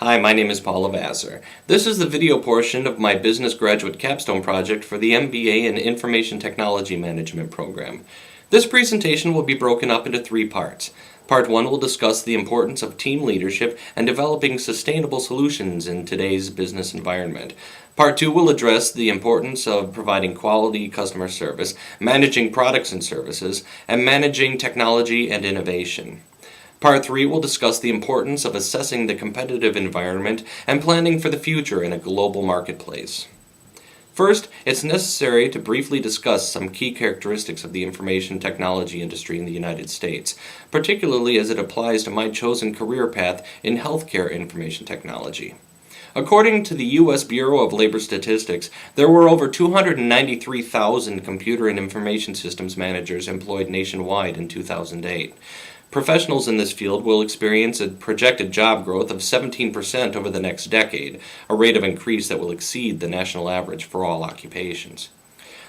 Hi, my name is Paula Vassar. This is the video portion of my business graduate capstone project for the MBA in Information Technology Management program. This presentation will be broken up into 3 parts. Part 1 will discuss the importance of team leadership and developing sustainable solutions in today's business environment. Part 2 will address the importance of providing quality customer service, managing products and services, and managing technology and innovation. Part 3 will discuss the importance of assessing the competitive environment and planning for the future in a global marketplace. First, it's necessary to briefly discuss some key characteristics of the information technology industry in the United States, particularly as it applies to my chosen career path in healthcare information technology. According to the U.S. Bureau of Labor Statistics, there were over 293,000 computer and information systems managers employed nationwide in 2008. Professionals in this field will experience a projected job growth of 17% over the next decade, a rate of increase that will exceed the national average for all occupations.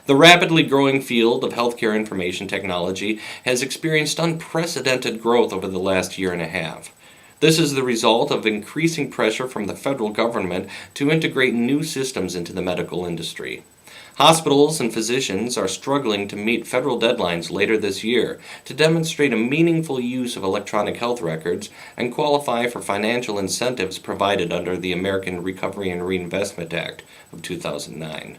The rapidly growing field of healthcare information technology has experienced unprecedented growth over the last year and a half. This is the result of increasing pressure from the federal government to integrate new systems into the medical industry. Hospitals and physicians are struggling to meet federal deadlines later this year to demonstrate a meaningful use of electronic health records and qualify for financial incentives provided under the American Recovery and Reinvestment Act of 2009.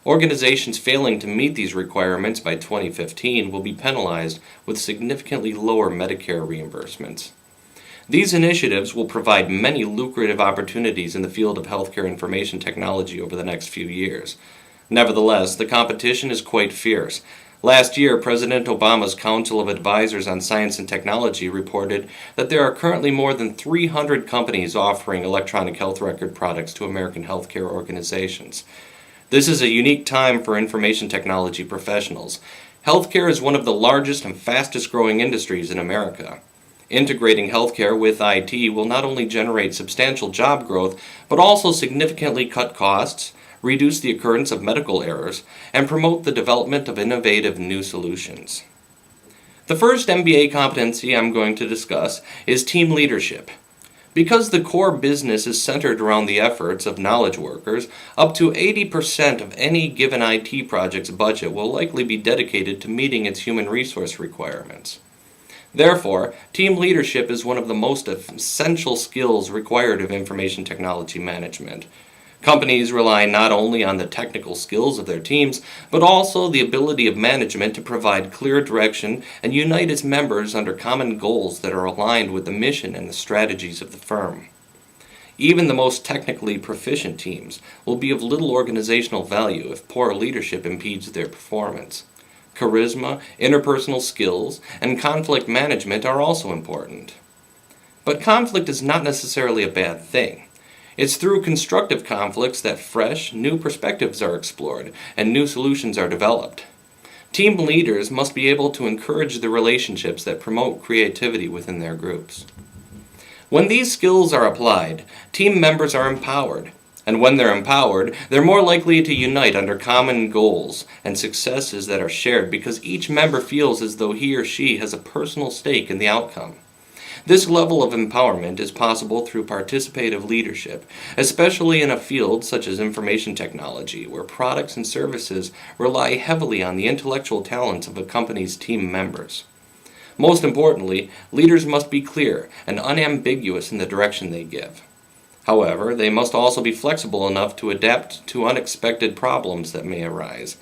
Organizations failing to meet these requirements by 2015 will be penalized with significantly lower Medicare reimbursements. These initiatives will provide many lucrative opportunities in the field of healthcare information technology over the next few years. Nevertheless, the competition is quite fierce. Last year, President Obama's Council of Advisors on Science and Technology reported that there are currently more than 300 companies offering electronic health record products to American healthcare organizations. This is a unique time for information technology professionals. Healthcare is one of the largest and fastest growing industries in America. Integrating healthcare with IT will not only generate substantial job growth, but also significantly cut costs, reduce the occurrence of medical errors, and promote the development of innovative new solutions. The first MBA competency I'm going to discuss is team leadership. Because the core business is centered around the efforts of knowledge workers, up to 80% of any given IT project's budget will likely be dedicated to meeting its human resource requirements. Therefore, team leadership is one of the most essential skills required of information technology management. Companies rely not only on the technical skills of their teams, but also the ability of management to provide clear direction and unite its members under common goals that are aligned with the mission and the strategies of the firm. Even the most technically proficient teams will be of little organizational value if poor leadership impedes their performance. Charisma, interpersonal skills, and conflict management are also important. But conflict is not necessarily a bad thing. It's through constructive conflicts that fresh, new perspectives are explored and new solutions are developed. Team leaders must be able to encourage the relationships that promote creativity within their groups. When these skills are applied, team members are empowered. And when they're empowered, they're more likely to unite under common goals and successes that are shared because each member feels as though he or she has a personal stake in the outcome. This level of empowerment is possible through participative leadership, especially in a field such as information technology, where products and services rely heavily on the intellectual talents of a company's team members. Most importantly, leaders must be clear and unambiguous in the direction they give. However, they must also be flexible enough to adapt to unexpected problems that may arise.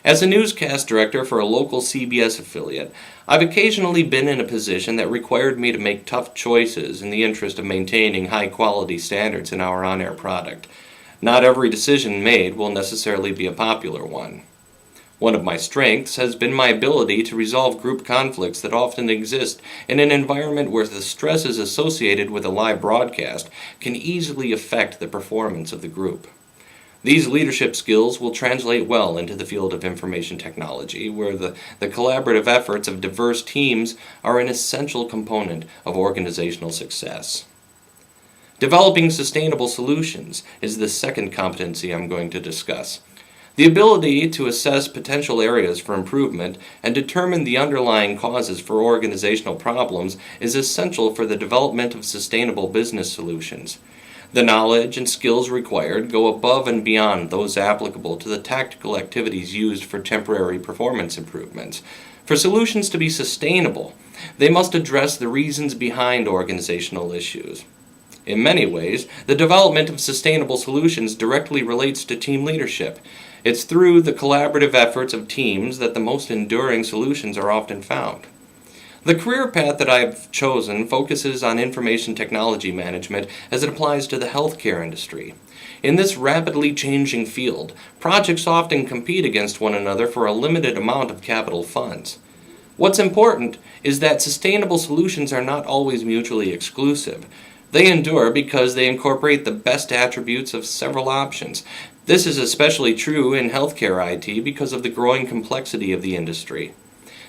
As a newscast director for a local CBS affiliate, I've occasionally been in a position that required me to make tough choices in the interest of maintaining high-quality standards in our on-air product. Not every decision made will necessarily be a popular one. One of my strengths has been my ability to resolve group conflicts that often exist in an environment where the stresses associated with a live broadcast can easily affect the performance of the group. These leadership skills will translate well into the field of information technology, where the collaborative efforts of diverse teams are an essential component of organizational success. Developing sustainable solutions is the second competency I'm going to discuss. The ability to assess potential areas for improvement and determine the underlying causes for organizational problems is essential for the development of sustainable business solutions. The knowledge and skills required go above and beyond those applicable to the tactical activities used for temporary performance improvements. For solutions to be sustainable, they must address the reasons behind organizational issues. In many ways, the development of sustainable solutions directly relates to team leadership. It's through the collaborative efforts of teams that the most enduring solutions are often found. The career path that I've chosen focuses on information technology management as it applies to the healthcare industry. In this rapidly changing field, projects often compete against one another for a limited amount of capital funds. What's important is that sustainable solutions are not always mutually exclusive. They endure because they incorporate the best attributes of several options. This is especially true in healthcare IT because of the growing complexity of the industry.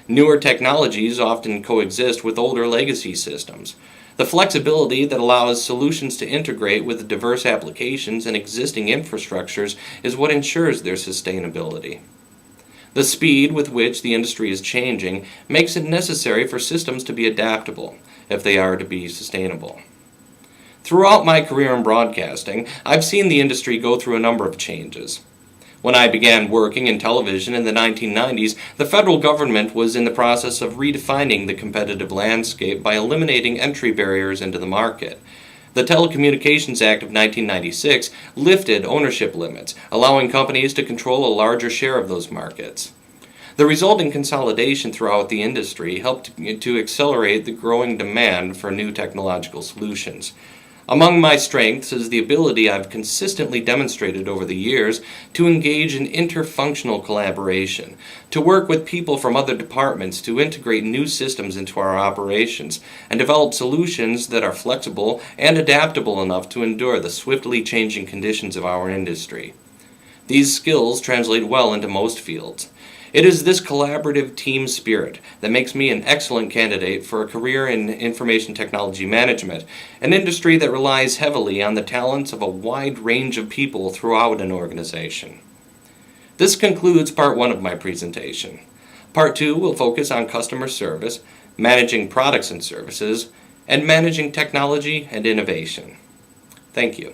Newer technologies often coexist with older legacy systems. The flexibility that allows solutions to integrate with diverse applications and existing infrastructures is what ensures their sustainability. The speed with which the industry is changing makes it necessary for systems to be adaptable if they are to be sustainable. Throughout my career in broadcasting, I've seen the industry go through a number of changes. When I began working in television in the 1990s, the federal government was in the process of redefining the competitive landscape by eliminating entry barriers into the market. The Telecommunications Act of 1996 lifted ownership limits, allowing companies to control a larger share of those markets. The resulting consolidation throughout the industry helped to accelerate the growing demand for new technological solutions. Among my strengths is the ability I've consistently demonstrated over the years to engage in interfunctional collaboration, to work with people from other departments to integrate new systems into our operations, and develop solutions that are flexible and adaptable enough to endure the swiftly changing conditions of our industry. These skills translate well into most fields. It is this collaborative team spirit that makes me an excellent candidate for a career in information technology management, an industry that relies heavily on the talents of a wide range of people throughout an organization. This concludes part 1 of my presentation. Part 2 will focus on customer service, managing products and services, and managing technology and innovation. Thank you.